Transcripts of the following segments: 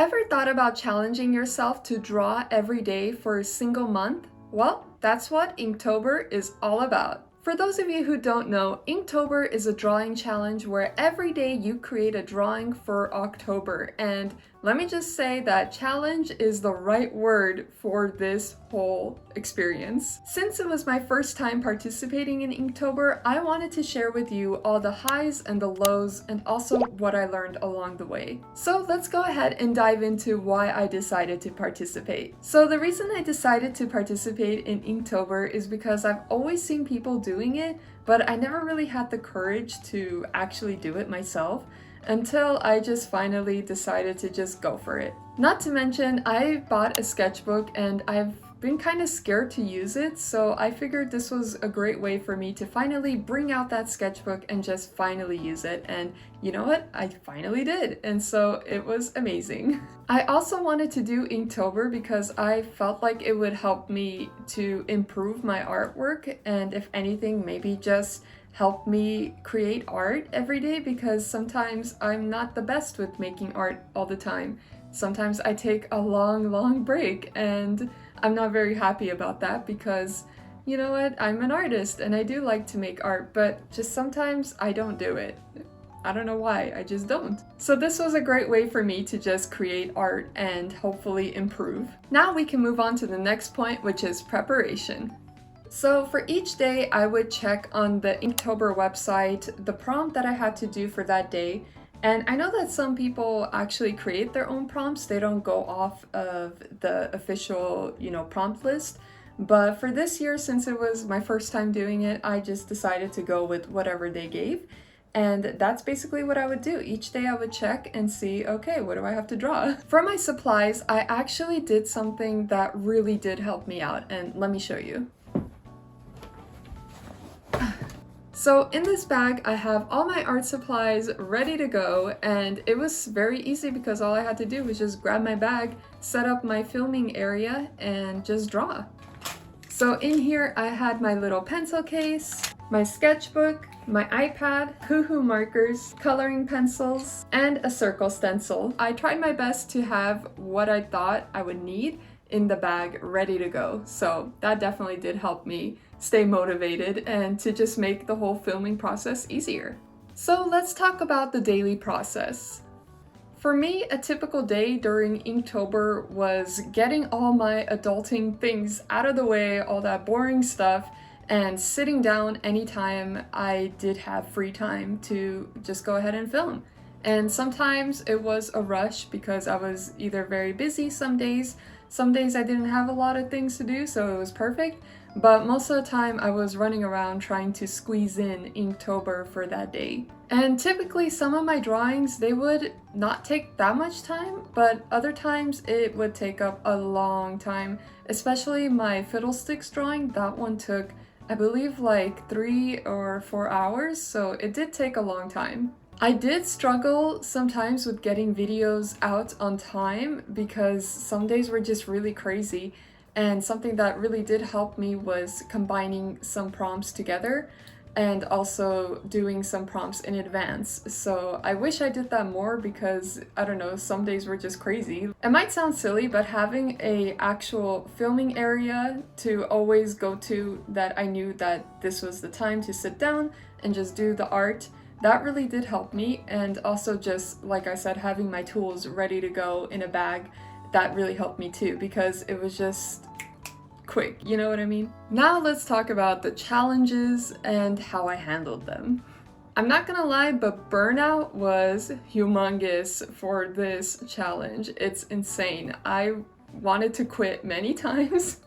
Ever thought about challenging yourself to draw every day for a single month? Well, that's what Inktober is all about. For those of you who don't know, Inktober is a drawing challenge where every day you create a drawing for October. And let me just say that challenge is the right word for this whole experience. Since it was my first time participating in Inktober, I wanted to share with you all the highs and the lows and also what I learned along the way. So let's go ahead and dive into why I decided to participate. So the reason I decided to participate in Inktober is because I've always seen people doing it, but I never really had the courage to actually do it myself until I just finally decided to just go for it. Not to mention, I bought a sketchbook and I've been kind of scared to use it, so I figured this was a great way for me to finally bring out that sketchbook and just finally use it. And you know what? I finally did, and so it was amazing. I also wanted to do Inktober because I felt like it would help me to improve my artwork, and if anything, maybe just help me create art every day, because sometimes I'm not the best with making art all the time. Sometimes I take a long break, and I'm not very happy about that because, you know what, I'm an artist and I do like to make art, but just sometimes I don't do it. I don't know why, I just don't. So this was a great way for me to just create art and hopefully improve. Now we can move on to the next point, which is preparation. So for each day, I would check on the Inktober website the prompt that I had to do for that day. And I know that some people actually create their own prompts. They don't go off of the official, prompt list. But for this year, since it was my first time doing it, I just decided to go with whatever they gave. And that's basically what I would do. Each day I would check and see, okay, what do I have to draw? For my supplies, I actually did something that really did help me out, and let me show you. So in this bag, I have all my art supplies ready to go, and it was very easy because all I had to do was just grab my bag, set up my filming area, and just draw. So in here, I had my little pencil case, my sketchbook, my iPad, hoo-hoo markers, coloring pencils, and a circle stencil. I tried my best to have what I thought I would need in the bag ready to go. So that definitely did help me stay motivated and to just make the whole filming process easier. So let's talk about the daily process. For me, a typical day during Inktober was getting all my adulting things out of the way, all that boring stuff, and sitting down anytime I did have free time to just go ahead and film. And sometimes it was a rush because I was either very busy some days I didn't have a lot of things to do, so it was perfect. But most of the time I was running around trying to squeeze in Inktober for that day. And typically some of my drawings, they would not take that much time, but other times it would take up a long time. Especially my fiddlesticks drawing, that one took, I believe, like 3 or 4 hours, so it did take a long time. I did struggle sometimes with getting videos out on time because some days were just really crazy, and something that really did help me was combining some prompts together and also doing some prompts in advance. So I wish I did that more because, I don't know, some days were just crazy. It might sound silly, but having a actual filming area to always go to that I knew that this was the time to sit down and just do the art, that really did help me. And also, just like I said, having my tools ready to go in a bag, that really helped me too, because it was just quick, you know what I mean? Now let's talk about the challenges and how I handled them. I'm not gonna lie, but burnout was humongous for this challenge. It's insane. I wanted to quit many times,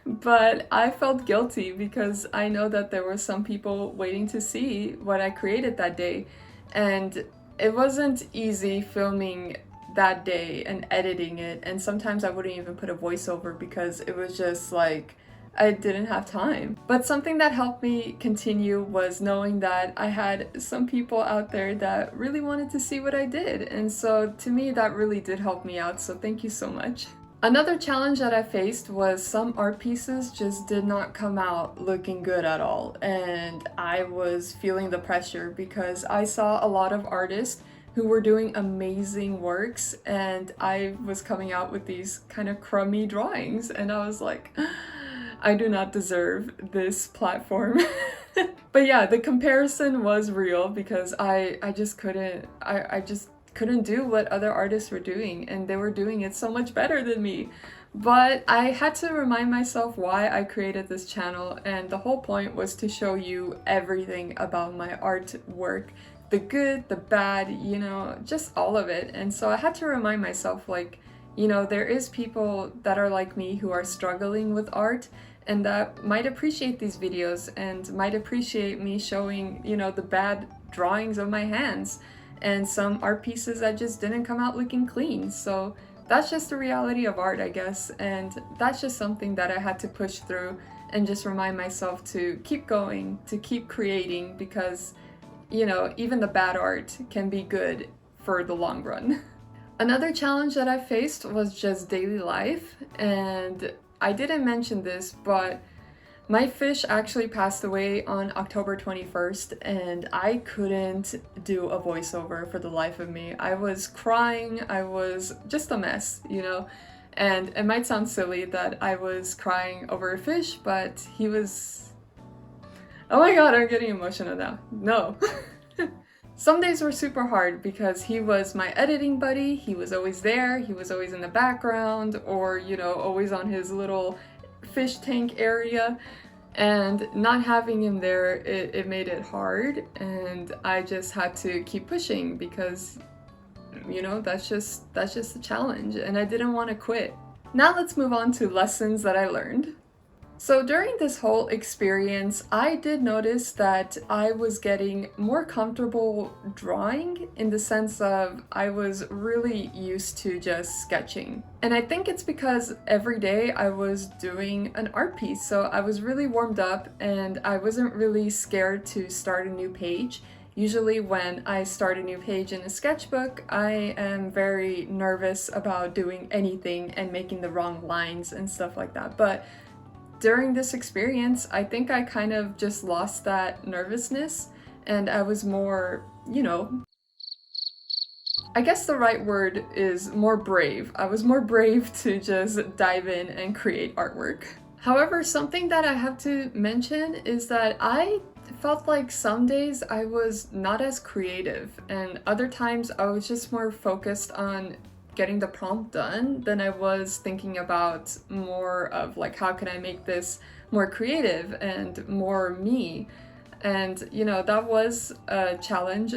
but I felt guilty because I know that there were some people waiting to see what I created that day, and it wasn't easy filming that day and editing it, and sometimes I wouldn't even put a voiceover because it was just like I didn't have time. But something that helped me continue was knowing that I had some people out there that really wanted to see what I did, and so to me that really did help me out, so thank you so much. Another challenge that I faced was some art pieces just did not come out looking good at all, and I was feeling the pressure because I saw a lot of artists who were doing amazing works, and I was coming out with these kind of crummy drawings, and I was like, I do not deserve this platform. But yeah, the comparison was real because I just couldn't do what other artists were doing, and they were doing it so much better than me. But I had to remind myself why I created this channel, and the whole point was to show you everything about my artwork, the good, the bad, you know, just all of it. And so I had to remind myself, like, you know, there is people that are like me who are struggling with art and that might appreciate these videos and might appreciate me showing, you know, the bad drawings of my hands and some art pieces that just didn't come out looking clean. So that's just the reality of art, I guess, and that's just something that I had to push through and just remind myself to keep going, to keep creating, because, you know, even the bad art can be good for the long run. Another challenge that I faced was just daily life, and I didn't mention this, but my fish actually passed away on October 21st, and I couldn't do a voiceover for the life of me. I was crying, I was just a mess, you know? And it might sound silly that I was crying over a fish, but he was... Oh my god, I'm getting emotional now. No. Some days were super hard because he was my editing buddy, he was always there, he was always in the background, or, you know, always on his little fish tank area, and not having him there, it made it hard, and I just had to keep pushing because, you know, that's just a challenge, and I didn't want to quit. Now let's move on to lessons that I learned. So during this whole experience, I did notice that I was getting more comfortable drawing, in the sense of I was really used to just sketching. And I think it's because every day I was doing an art piece, so I was really warmed up and I wasn't really scared to start a new page. Usually when I start a new page in a sketchbook, I am very nervous about doing anything and making the wrong lines and stuff like that. But during this experience, I think I kind of just lost that nervousness, and I was more, you know, I guess the right word is more brave. I was more brave to just dive in and create artwork. However, something that I have to mention is that I felt like some days I was not as creative, and other times I was just more focused on getting the prompt done than I was thinking about more of like, how can I make this more creative and more me? And, you know, that was a challenge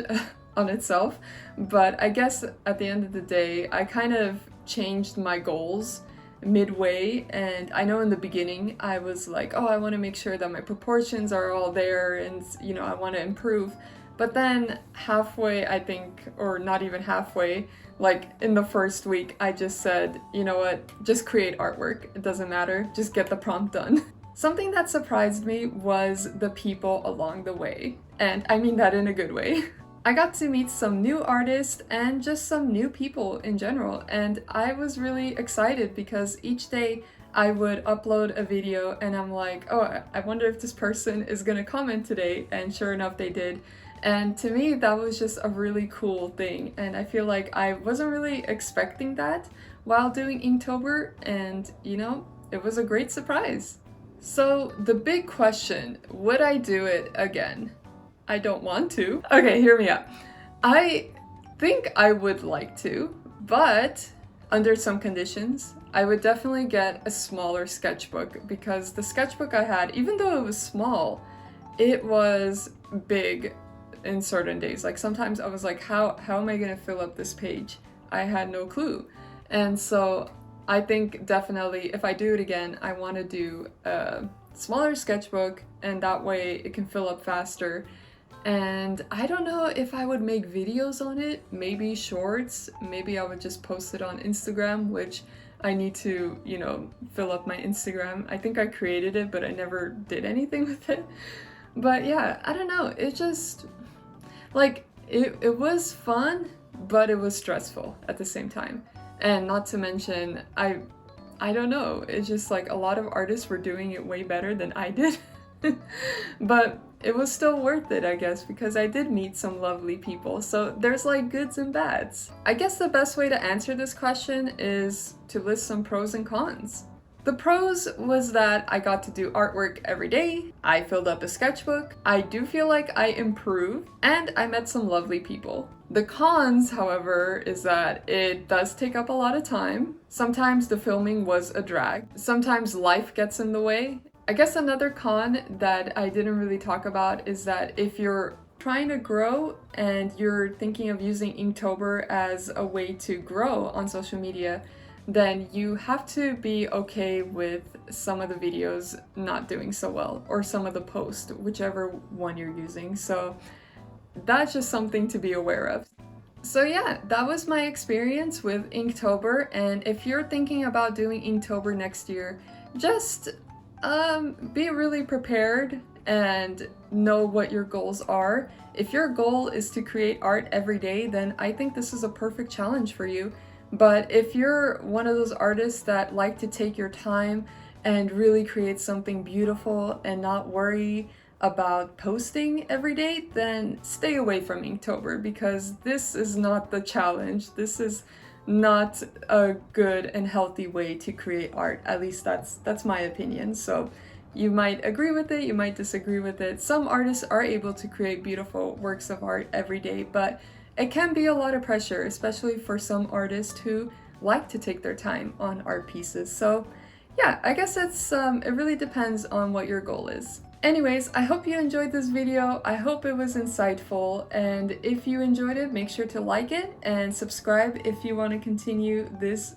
on itself, but I guess at the end of the day, I kind of changed my goals midway. And I know in the beginning I was like, oh, I want to make sure that my proportions are all there, and, you know, I want to improve. But then halfway, I think, or not even halfway, like in the first week, I just said, you know what, just create artwork. It doesn't matter, just get the prompt done. Something that surprised me was the people along the way. And I mean that in a good way. I got to meet some new artists and just some new people in general. And I was really excited because each day I would upload a video and I'm like, oh, I wonder if this person is gonna comment today. And sure enough, they did. And to me, that was just a really cool thing. And I feel like I wasn't really expecting that while doing Inktober, and, you know, it was a great surprise. So the big question, would I do it again? I don't want to. Okay, hear me out. I think I would like to, but under some conditions. I would definitely get a smaller sketchbook, because the sketchbook I had, even though it was small, it was big in certain days. Like sometimes I was like, how am I gonna fill up this page? I had no clue. And so I think definitely if I do it again, I want to do a smaller sketchbook, and that way it can fill up faster. And I don't know if I would make videos on it, maybe shorts, maybe I would just post it on Instagram, which I need to, you know, fill up my Instagram. I think I created it, but I never did anything with it. But yeah, I don't know, it just, like, it was fun, but it was stressful at the same time. And not to mention, I don't know, it's just like a lot of artists were doing it way better than I did. But it was still worth it, I guess, because I did meet some lovely people. So there's like goods and bads. I guess the best way to answer this question is to list some pros and cons. The pros was that I got to do artwork every day, I filled up a sketchbook, I do feel like I improved, and I met some lovely people. The cons, however, is that it does take up a lot of time. Sometimes the filming was a drag. Sometimes life gets in the way. I guess another con that I didn't really talk about is that if you're trying to grow and you're thinking of using Inktober as a way to grow on social media, then you have to be okay with some of the videos not doing so well, or some of the posts, whichever one you're using. So that's just something to be aware of. So yeah, that was my experience with Inktober, and if you're thinking about doing Inktober next year, just be really prepared and know what your goals are. If your goal is to create art every day, then I think this is a perfect challenge for you. But if you're one of those artists that like to take your time and really create something beautiful and not worry about posting every day, then stay away from Inktober, because this is not the challenge. This is not a good and healthy way to create art. At least that's my opinion. So you might agree with it, you might disagree with it. Some artists are able to create beautiful works of art every day, but it can be a lot of pressure, especially for some artists who like to take their time on art pieces. So yeah, I guess it really depends on what your goal is. Anyways, I hope you enjoyed this video. I hope it was insightful, and if you enjoyed it, make sure to like it and subscribe if you want to continue this.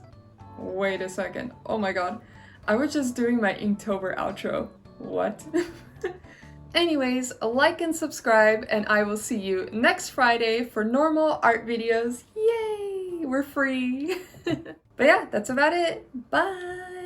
Wait a second. Oh my god. I was just doing my Inktober outro. What? Anyways, like and subscribe, and I will see you next Friday for normal art videos. Yay! We're free! But yeah, that's about it. Bye!